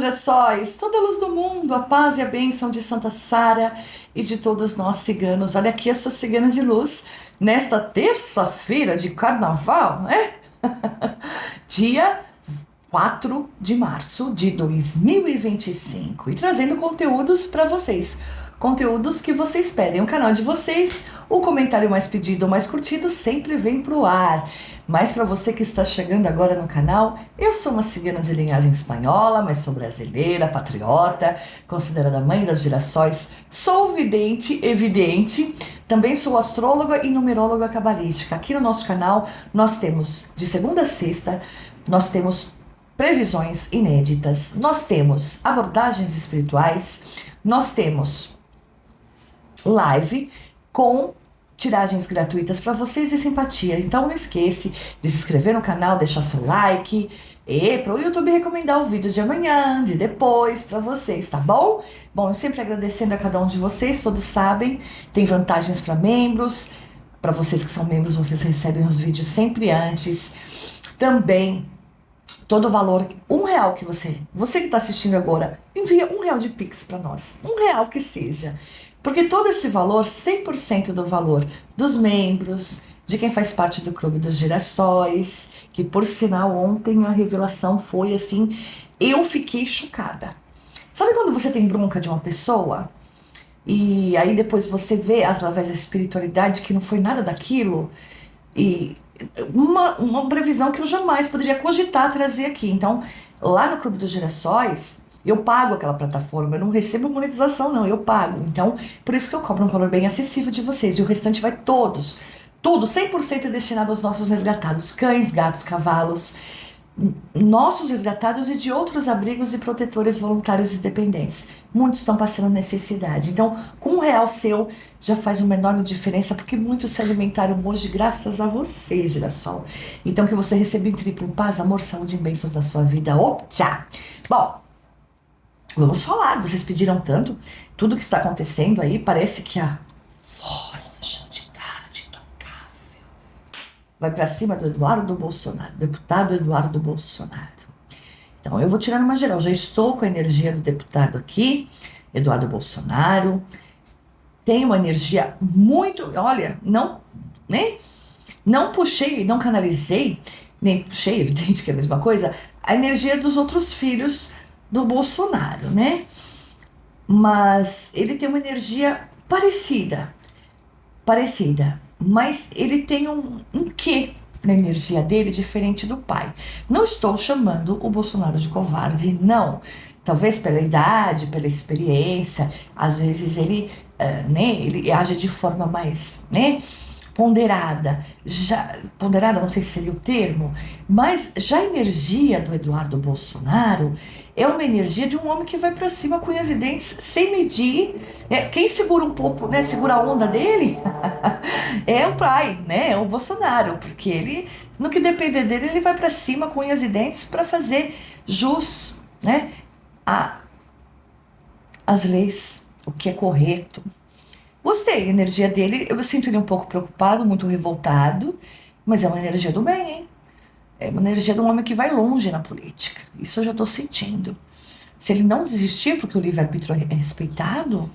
girassóis, toda a luz do mundo, a paz e a bênção de Santa Sara e de todos nós ciganos. Olha aqui, eu sou cigana de luz, nesta terça-feira de carnaval, né? Dia 4 de março de 2025 e trazendo conteúdos para vocês. Conteúdos que vocês pedem. O canal de vocês, o comentário mais pedido ou mais curtido sempre vem pro ar. Mas para você que está chegando agora no canal, eu sou uma cigana de linhagem espanhola, mas sou brasileira, patriota, considerada mãe das girassóis, sou vidente, evidente, também sou astróloga e numeróloga cabalística. Aqui no nosso canal nós temos, de segunda a sexta, nós temos previsões inéditas, nós temos abordagens espirituais, nós temos live com tiragens gratuitas para vocês e simpatia. Então não esquece de se inscrever no canal, deixar seu like e para o YouTube recomendar o vídeo de amanhã, de depois para vocês, tá bom? Bom, eu sempre agradecendo a cada um de vocês, todos sabem, tem vantagens para membros, para vocês que são membros, vocês recebem os vídeos sempre antes. Também todo o valor, R$ 1 que você que está assistindo agora, envia R$ 1 de Pix para nós, R$ 1 que seja. Porque todo esse valor, 100% do valor dos membros, de quem faz parte do Clube dos Girassóis, que por sinal ontem a revelação foi assim, eu fiquei chocada. Sabe quando você tem bronca de uma pessoa e aí depois você vê através da espiritualidade que não foi nada daquilo? E uma previsão que eu jamais poderia cogitar trazer aqui. Então, lá no Clube dos Girassóis, eu pago aquela plataforma, eu não recebo monetização não, eu pago. Então, por isso que eu cobro um valor bem acessível de vocês. E o restante vai tudo, 100% é destinado aos nossos resgatados, cães, gatos, cavalos, nossos resgatados e de outros abrigos e protetores voluntários e dependentes. Muitos estão passando necessidade. Então, com R$ 1 seu, já faz uma enorme diferença, porque muitos se alimentaram hoje graças a você, girassol. Então, que você receba em triplo paz, amor, saúde e bênçãos na sua vida. Tchau! Bom, vamos falar, vocês pediram tanto, tudo que está acontecendo aí, parece que a vossa santidade intocável vai para cima do Eduardo Bolsonaro, deputado Eduardo Bolsonaro. Então eu vou tirar uma geral, já estou com a energia do deputado aqui, Eduardo Bolsonaro, tem uma energia muito, olha, não puxei, não canalizei, nem puxei, evidente que é a mesma coisa, a energia dos outros filhos do Bolsonaro, né? Mas ele tem uma energia parecida, mas ele tem um quê na energia dele diferente do pai. Não estou chamando o Bolsonaro de covarde, não. Talvez pela idade, pela experiência, às vezes ele age de forma mais, ponderada, não sei se seria o termo, mas já a energia do Eduardo Bolsonaro é uma energia de um homem que vai para cima com unhas e dentes sem medir. Quem segura um pouco, segura a onda dele é o pai, é o Bolsonaro, porque ele, no que depender dele, ele vai para cima com unhas e dentes para fazer jus, as leis, o que é correto. Gostei, a energia dele, eu sinto ele um pouco preocupado, muito revoltado, mas é uma energia do bem, hein? É uma energia de um homem que vai longe na política. Isso eu já estou sentindo. Se ele não desistir, porque o livre-arbítrio é respeitado,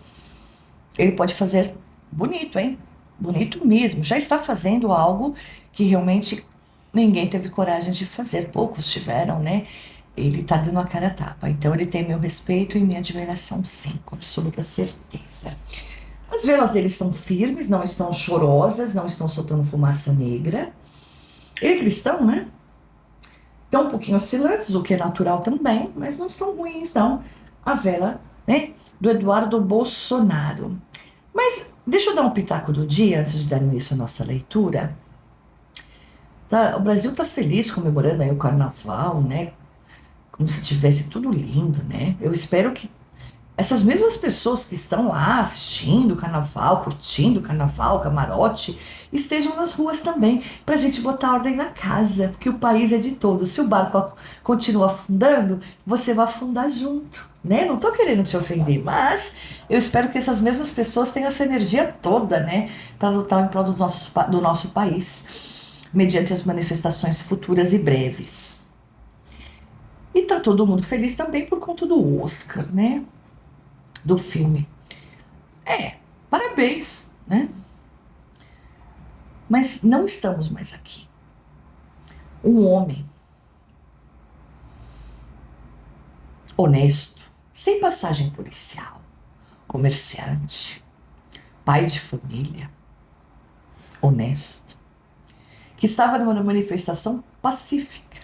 ele pode fazer bonito, hein? Bonito mesmo. Já está fazendo algo que realmente ninguém teve coragem de fazer. Poucos tiveram, né? Ele está dando a cara a tapa. Então ele tem meu respeito e minha admiração, sim, com absoluta certeza. As velas dele estão firmes, não estão chorosas, não estão soltando fumaça negra. Ele é cristão, né? Estão um pouquinho oscilantes, o que é natural também, mas não estão ruins, não. A vela, do Eduardo Bolsonaro. Mas deixa eu dar um pitaco do dia, antes de dar início à nossa leitura. O Brasil está feliz comemorando aí o carnaval, como se tivesse tudo lindo, Eu espero que essas mesmas pessoas que estão lá assistindo o carnaval, curtindo o carnaval, camarote, estejam nas ruas também, pra gente botar ordem na casa, porque o país é de todos. Se o barco continua afundando, você vai afundar junto, Não tô querendo te ofender, mas eu espero que essas mesmas pessoas tenham essa energia toda, pra lutar em prol do nosso país, mediante as manifestações futuras e breves. E tá todo mundo feliz também por conta do Oscar, né? Do filme. Parabéns, né? Mas não estamos mais aqui. Um homem honesto, sem passagem policial, comerciante, pai de família, honesto, que estava numa manifestação pacífica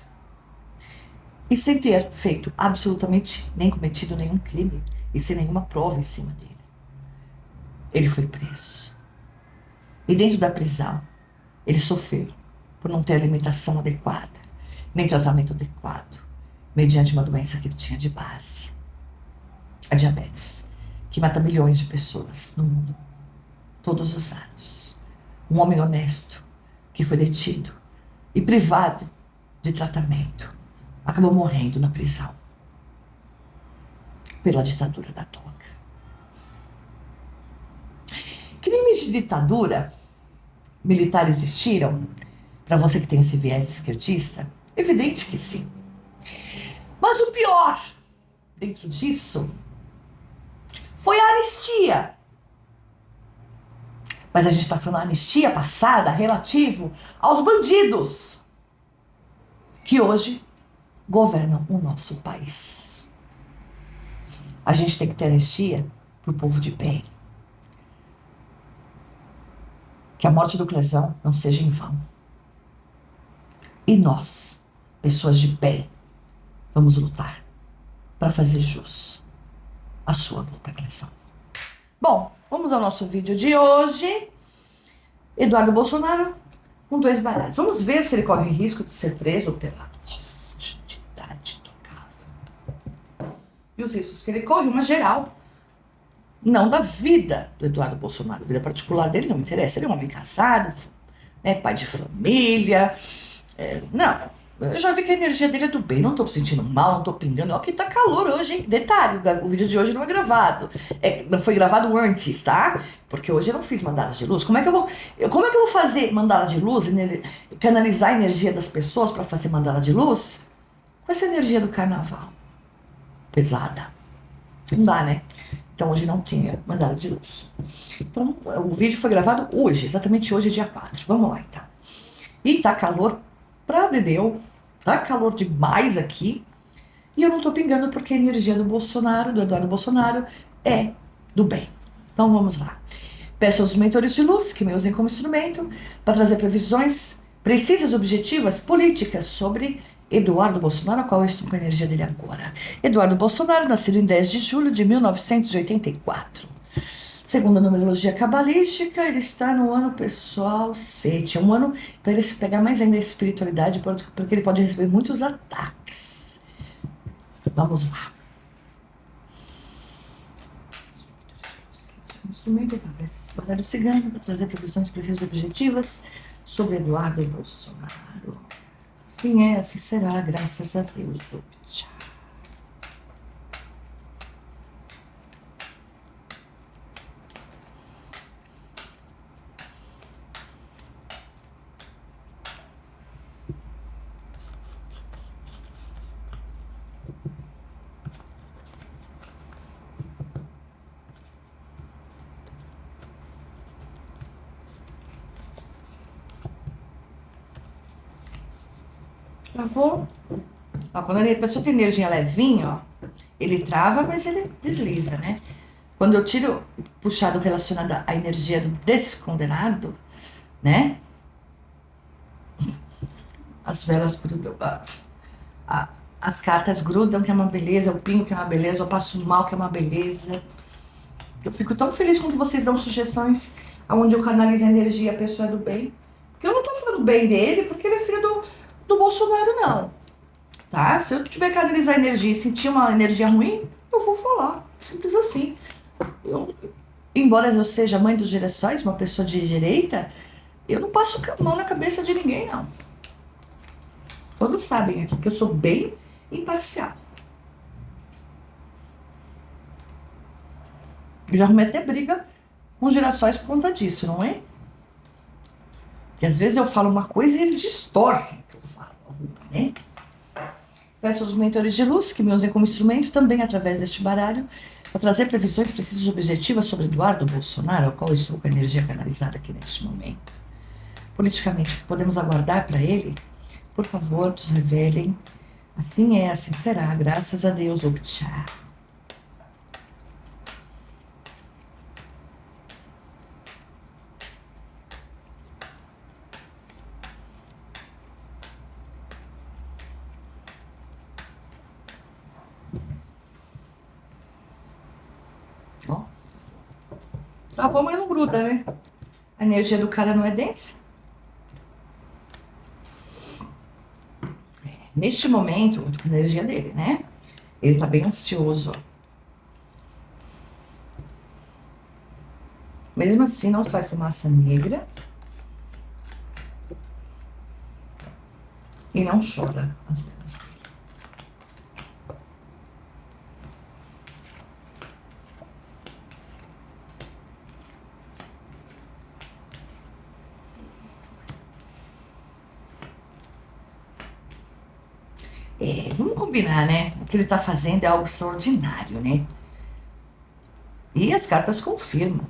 e sem ter feito absolutamente nem cometido nenhum crime e sem nenhuma prova em cima dele. Ele foi preso. E dentro da prisão, ele sofreu por não ter alimentação adequada, nem tratamento adequado, mediante uma doença que ele tinha de base, a diabetes, que mata milhões de pessoas no mundo, todos os anos. Um homem honesto que foi detido e privado de tratamento, acabou morrendo na prisão pela ditadura da toga. Crimes de ditadura militar existiram? Para você que tem esse viés esquerdista, evidente que sim. Mas o pior dentro disso foi a anistia. Mas a gente está falando da anistia passada relativo aos bandidos que hoje governam o nosso país. A gente tem que ter anistia para o povo de bem. Que a morte do Clesão não seja em vão. E nós, pessoas de bem, vamos lutar para fazer jus à sua luta, Clesão. Bom, vamos ao nosso vídeo de hoje. Eduardo Bolsonaro com 2 baralhos. Vamos ver se ele corre risco de ser preso ou pelado. Nossa, santidade intocável. E os riscos que ele corre, uma geral. Não da vida do Eduardo Bolsonaro. A vida particular dele não me interessa. Ele é um homem casado, né, pai de família. Não, eu já vi que a energia dele é do bem. Não tô me sentindo mal, não tô pingando. Ó, que tá calor hoje, hein? Detalhe, o vídeo de hoje não é gravado. Não foi gravado antes, tá? Porque hoje eu não fiz mandalas de luz. Como é que eu vou fazer mandala de luz, canalizar a energia das pessoas para fazer mandala de luz com essa energia do carnaval? Pesada. Não dá, né? Então hoje não tinha mandala de luz. Então o vídeo foi gravado hoje, exatamente hoje, dia 4. Vamos lá então. E tá calor pra dedéu, tá calor demais aqui. E eu não tô pingando porque a energia do Bolsonaro, do Eduardo Bolsonaro, é do bem. Então vamos lá. Peço aos mentores de luz que me usem como instrumento para trazer previsões precisas, objetivas, políticas sobre Eduardo Bolsonaro, a qual eu estou com a energia dele agora. Eduardo Bolsonaro, nascido em 10 de julho de 1984. Segundo a numerologia cabalística, ele está no ano pessoal 7. É um ano para ele se pegar mais ainda a espiritualidade, porque ele pode receber muitos ataques. Vamos lá. Instrumento através desse baralho cigano para trazer previsões precisas e objetivas sobre Eduardo Bolsonaro. Assim é, assim será, graças a Deus. Tchau. Travou? Ó, quando a pessoa tem energia levinha, ó, ele trava, mas ele desliza, né? Quando eu tiro puxado relacionado à energia do descondenado, né? As velas grudam, as cartas grudam, que é uma beleza, eu pingo, que é uma beleza, eu passo mal, que é uma beleza. Eu fico tão feliz quando vocês dão sugestões aonde eu canalizo a energia, a pessoa é do bem. Porque eu não tô falando bem dele, porque ele é filho do Bolsonaro, não. Tá? Se eu tiver que canalizar energia e sentir uma energia ruim, eu vou falar. Simples assim. Embora eu seja mãe dos girassóis, uma pessoa de direita, eu não passo a mão na cabeça de ninguém, não. Todos sabem aqui que eu sou bem imparcial. Eu já arrumei até briga com girassóis por conta disso, não é? Porque às vezes eu falo uma coisa e eles distorcem o que eu falo, né? Peço aos mentores de luz que me usem como instrumento também através deste baralho para trazer previsões precisas e objetivas sobre Eduardo Bolsonaro, ao qual eu estou com a energia canalizada aqui neste momento. Politicamente, o que podemos aguardar para ele? Por favor, nos revelem. Assim é, assim será. Graças a Deus, Lupchá. Ó, travou, mas não gruda, né? A energia do cara não é densa. Neste momento, a energia dele, né? Ele tá bem ansioso. Mesmo assim, não sai fumaça negra. E não chora as velas dele. Vamos combinar, né? O que ele tá fazendo é algo extraordinário, né? E as cartas confirmam.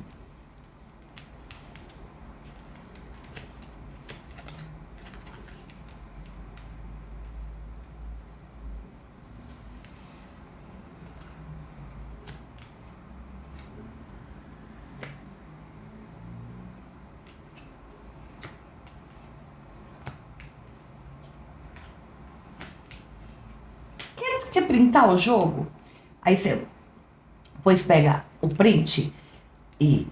Quer printar o jogo? Aí você depois pega o print e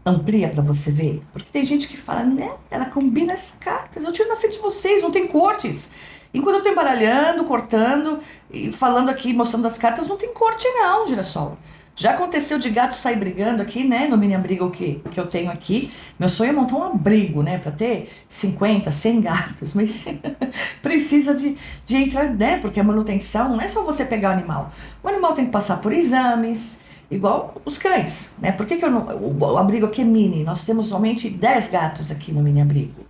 amplia pra você ver. Porque tem gente que fala, né? Ela combina as cartas. Eu tiro na frente de vocês, não tem cortes. Enquanto eu tô embaralhando, cortando e falando aqui, mostrando as cartas, não tem corte não, girassol. Já aconteceu de gato sair brigando aqui, né? No mini abrigo que eu tenho aqui. Meu sonho é montar um abrigo, né? Pra ter 50, 100 gatos. Mas precisa de entrar, né? Porque a manutenção não é só você pegar o animal. O animal tem que passar por exames, igual os cães, né? Por que que eu não... O abrigo aqui é mini. Nós temos somente 10 gatos aqui no mini abrigo.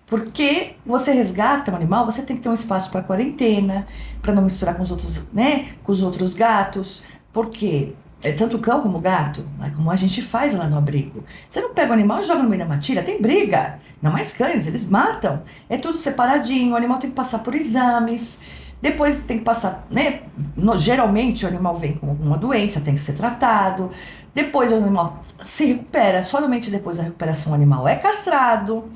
Porque você resgata um animal, você tem que ter um espaço para quarentena, para não misturar com os outros, né, com os outros gatos. Porque é tanto o cão como o gato, né, como a gente faz lá no abrigo. Você não pega o animal e joga no meio da matilha, tem briga. Não mais cães, eles matam. É tudo separadinho, o animal tem que passar por exames. Depois tem que passar, né? Geralmente o animal vem com alguma doença, tem que ser tratado. Depois o animal se recupera, somente depois da recuperação o animal é castrado.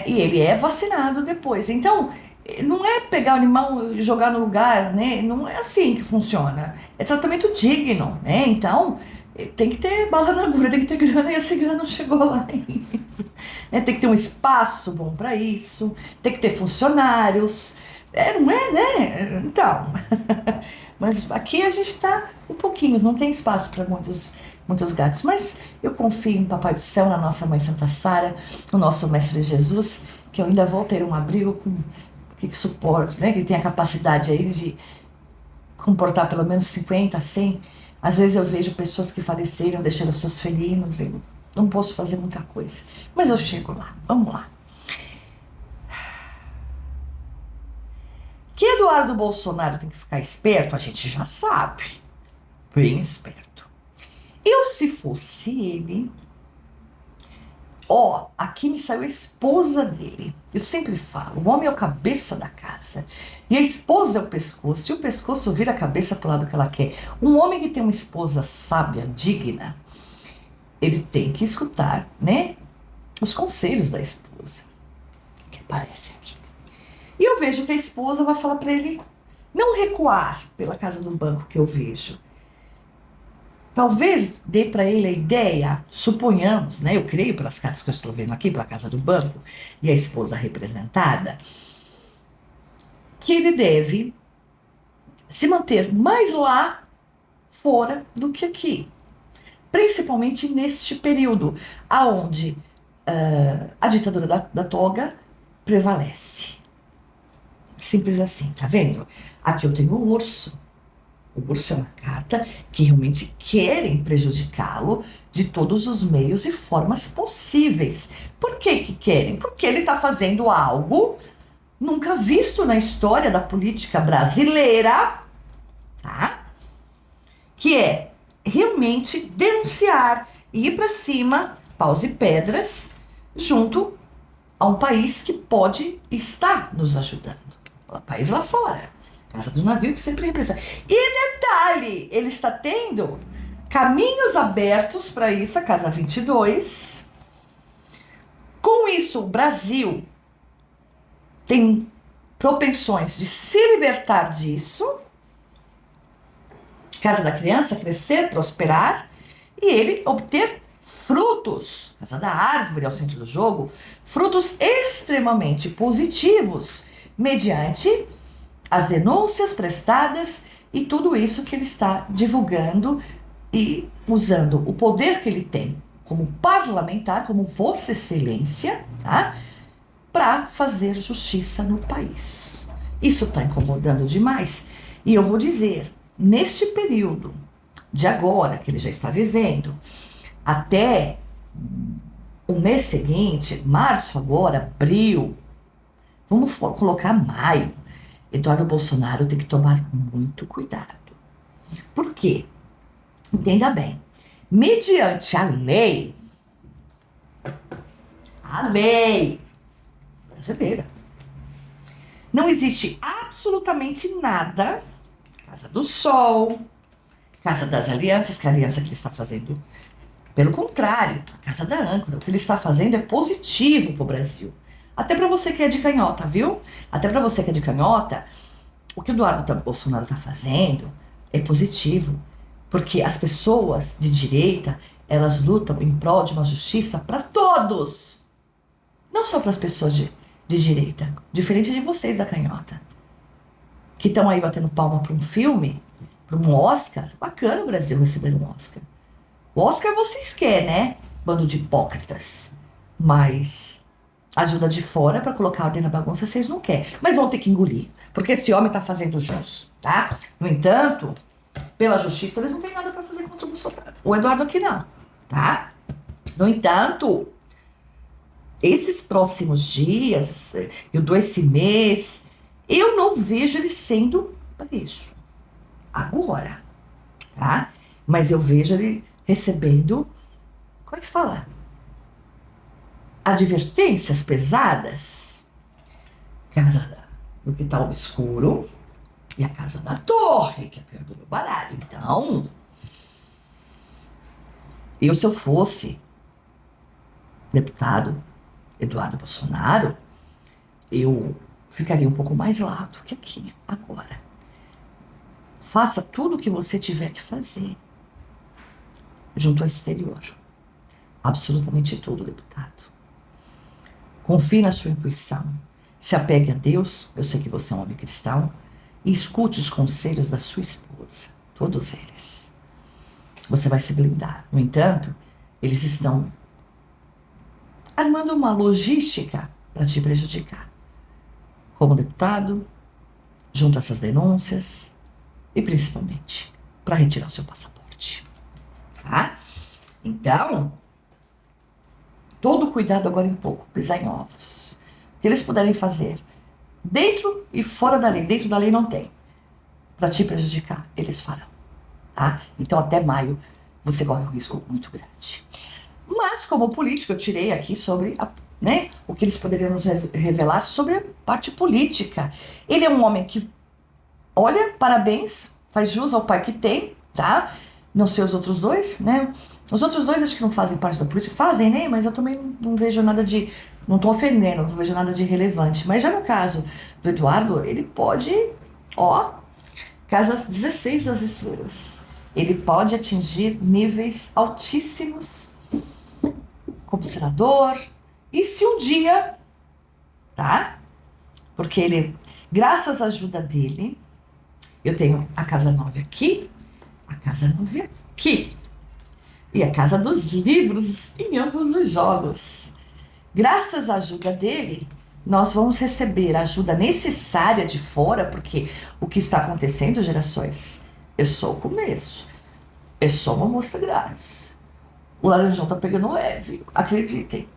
E ele é vacinado depois. Então, não é pegar o animal e jogar no lugar, né? Não é assim que funciona. É tratamento digno, né? Então, tem que ter bala na agulha, tem que ter grana, e essa grana não chegou lá ainda. Tem que ter um espaço bom para isso, tem que ter funcionários. Não é, né? Então, mas aqui a gente tá um pouquinho, não tem espaço para muitos gatos, mas eu confio no Papai do Céu, na nossa Mãe Santa Sara, no nosso Mestre Jesus, que eu ainda vou ter um abrigo que suporte, né? Que tem a capacidade aí de comportar pelo menos 50, 100. Às vezes eu vejo pessoas que faleceram, deixando seus felinos, e não posso fazer muita coisa. Mas eu chego lá, vamos lá. Que Eduardo Bolsonaro tem que ficar esperto, a gente já sabe. Bem esperto. Eu, se fosse ele... aqui me saiu a esposa dele. Eu sempre falo, o homem é o cabeça da casa. E a esposa é o pescoço. E o pescoço vira a cabeça pro lado que ela quer. Um homem que tem uma esposa sábia, digna, ele tem que escutar, né, os conselhos da esposa. Que aparece aqui. E eu vejo que a esposa vai falar para ele não recuar pela casa do banco que eu vejo. Talvez dê para ele a ideia, suponhamos, né? Eu creio pelas cartas que eu estou vendo aqui, pela casa do banco, e a esposa representada, que ele deve se manter mais lá fora do que aqui. Principalmente neste período, aonde a ditadura da toga prevalece. Simples assim, tá vendo? Aqui eu tenho o urso. O urso é uma carta que realmente querem prejudicá-lo de todos os meios e formas possíveis. Por que que querem? Porque ele está fazendo algo nunca visto na história da política brasileira, tá? Que é realmente denunciar e ir para cima, paus e pedras, junto a um país que pode estar nos ajudando. O país lá fora. Casa do Navio que sempre representa. E detalhe, ele está tendo caminhos abertos para isso, a Casa 22. Com isso, o Brasil tem propensões de se libertar disso. Casa da Criança crescer, prosperar e ele obter frutos. Casa da Árvore ao centro do jogo, frutos extremamente positivos mediante as denúncias prestadas e tudo isso que ele está divulgando e usando o poder que ele tem como parlamentar, como Vossa Excelência, tá? Para fazer justiça no país. Isso está incomodando demais. E eu vou dizer, neste período de agora, que ele já está vivendo, até o mês seguinte, março agora, abril, vamos colocar maio, Eduardo Bolsonaro tem que tomar muito cuidado. Por quê? Entenda bem. Mediante a lei brasileira, não existe absolutamente nada, Casa do Sol, Casa das Alianças, que é a aliança que ele está fazendo. Pelo contrário, a Casa da Âncora, o que ele está fazendo é positivo para o Brasil. Até para você que é de canhota, viu? Até para você que é de canhota, o que o Eduardo Bolsonaro está fazendo é positivo. Porque as pessoas de direita, elas lutam em prol de uma justiça para todos. Não só para as pessoas de direita. Diferente de vocês da canhota. Que estão aí batendo palma para um filme, para um Oscar. Bacana o Brasil receber um Oscar. O Oscar vocês querem, né? Bando de hipócritas. Mas ajuda de fora para colocar ordem na bagunça vocês não querem. Mas vão ter que engolir. Porque esse homem tá fazendo jus, tá? No entanto, pela justiça eles não têm nada para fazer contra o Bolsonaro. O Eduardo aqui não, tá? No entanto, esses próximos dias, eu dou esse mês, eu não vejo ele sendo preso. Agora, tá? Mas eu vejo ele recebendo, como é que fala? Advertências pesadas. Casa do que tá obscuro e a Casa da Torre, que é pior do meu baralho. Então, se eu fosse deputado Eduardo Bolsonaro, eu ficaria um pouco mais lá do que aqui. Agora, faça tudo o que você tiver que fazer junto ao exterior. Absolutamente tudo, deputado. Confie na sua intuição. Se apegue a Deus, eu sei que você é um homem cristão, e escute os conselhos da sua esposa, todos eles. Você vai se blindar. No entanto, eles estão armando uma logística para te prejudicar. Como deputado, junto a essas denúncias e principalmente para retirar o seu passaporte. Tá? Então, todo cuidado agora em pouco, pisar em ovos. O que eles puderem fazer, dentro e fora da lei, dentro da lei não tem, para te prejudicar, eles farão. Tá? Então até maio você corre um risco muito grande. Mas como político eu tirei aqui sobre o que eles poderiam nos revelar sobre a parte política. Ele é um homem que, olha, parabéns, faz jus ao pai que tem, tá? Não sei os outros dois, né? Os outros dois acho que não fazem parte da política, fazem, né? Mas eu também não vejo nada de, não tô ofendendo, não vejo nada de relevante. Mas já no caso do Eduardo, ele pode, Casa 16 das Estrelas. Ele pode atingir níveis altíssimos como senador. E se um dia, tá? Porque ele, graças à ajuda dele, eu tenho a Casa 9 aqui, a Casa 9 aqui. E a Casa dos Livros em ambos os jogos. Graças à ajuda dele, nós vamos receber a ajuda necessária de fora, porque o que está acontecendo, gerações, é só o começo. É só uma amostra grátis. O Laranjão tá pegando leve, acreditem.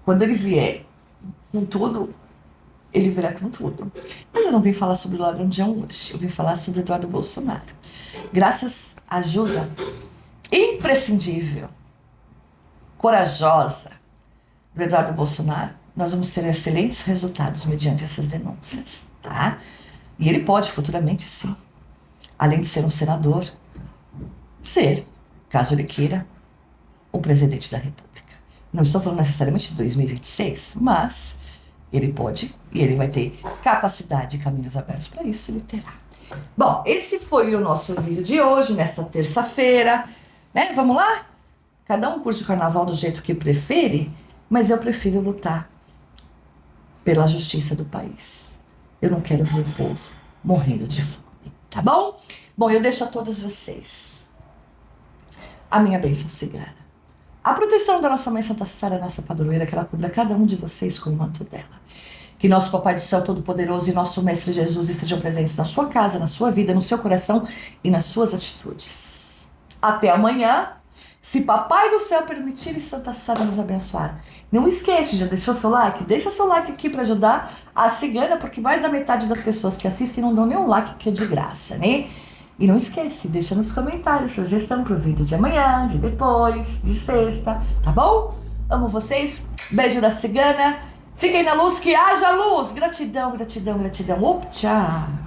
Quando ele vier com tudo, ele virá com tudo. Mas eu não vim falar sobre o ladrão hoje, eu vim falar sobre Eduardo Bolsonaro. Graças à ajuda imprescindível, corajosa do Eduardo Bolsonaro, nós vamos ter excelentes resultados mediante essas denúncias, tá? E ele pode futuramente, sim, além de ser um senador, ser, caso ele queira, o presidente da República. Não estou falando necessariamente de 2026, mas ele pode e ele vai ter capacidade e caminhos abertos para isso, ele terá. Bom, esse foi o nosso vídeo de hoje, nesta terça-feira, né? Vamos lá? Cada um curte o carnaval do jeito que prefere, mas eu prefiro lutar pela justiça do país. Eu não quero ver o povo morrendo de fome, tá bom? Bom, eu deixo a todos vocês a minha bênção cigana. A proteção da nossa Mãe Santa Sara, nossa padroeira, que ela cubra cada um de vocês com o manto dela. Que nosso Papai do Céu Todo-Poderoso e nosso Mestre Jesus estejam presentes na sua casa, na sua vida, no seu coração e nas suas atitudes. Até amanhã, se Papai do Céu permitir e Santa Sara nos abençoar. Não esquece, já deixou seu like? Deixa seu like aqui para ajudar a cigana, porque mais da metade das pessoas que assistem não dão nenhum like, que é de graça, né? E não esquece, deixa nos comentários sugestão pro vídeo de amanhã, de depois, de sexta, tá bom? Amo vocês, beijo da cigana, fiquem na luz, que haja luz! Gratidão, gratidão, gratidão. Tchau!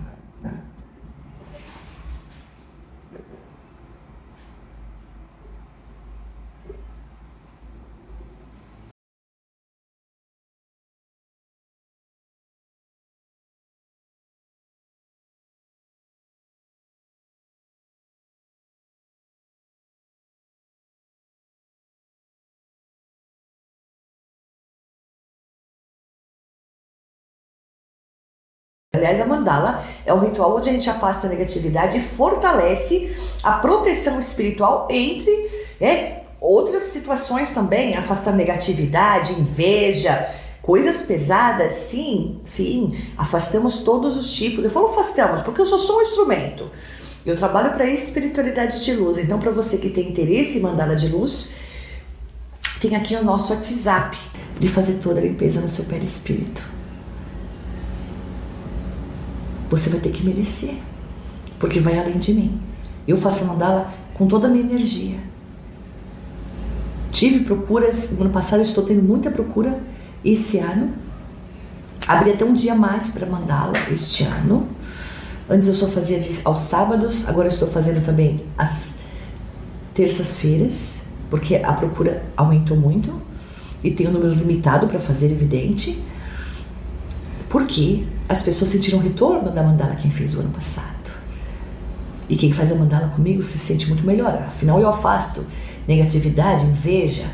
Aliás, a mandala é um ritual onde a gente afasta a negatividade e fortalece a proteção espiritual entre outras situações também, afastar negatividade, inveja, coisas pesadas, sim, afastamos todos os tipos. Eu falo afastamos porque eu sou só um instrumento. Eu trabalho para espiritualidade de luz, então para você que tem interesse em mandala de luz, tem aqui o nosso WhatsApp de fazer toda a limpeza no seu perispírito. Você vai ter que merecer, porque vai além de mim. Eu faço a mandala com toda a minha energia. Tive procuras, no ano passado estou tendo muita procura esse ano. Abri até um dia mais para mandala este ano. Antes eu só fazia aos sábados, agora eu estou fazendo também às terças-feiras, porque a procura aumentou muito e tem um número limitado para fazer, evidente. Porque as pessoas sentiram o retorno da mandala quem fez o ano passado. E quem faz a mandala comigo se sente muito melhor. Afinal, eu afasto negatividade, inveja,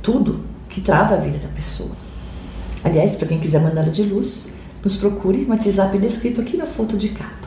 tudo que trava a vida da pessoa. Aliás, para quem quiser mandala de luz, nos procure no WhatsApp descrito aqui na foto de capa.